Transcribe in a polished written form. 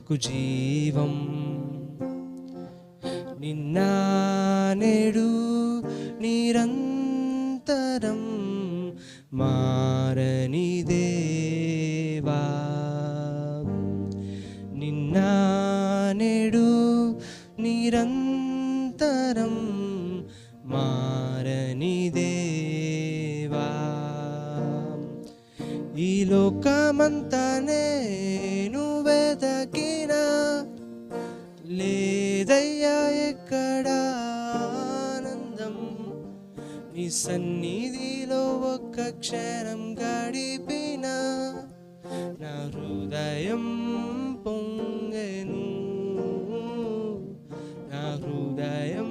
బ్రతుకు జీవం. నిన్న నేడు నిరంతరం మారని దేవా, నిన్న నేడు నిరంతరం మారని దేవా. ఈ లోకమంతా నేను వెదకినా లేదయ్యా ఎక్కడ ఆనందం, నీ సన్నిధిలో ఒక్క క్షణం గడిపిన నా హృదయం పొంగెను, నా హృదయం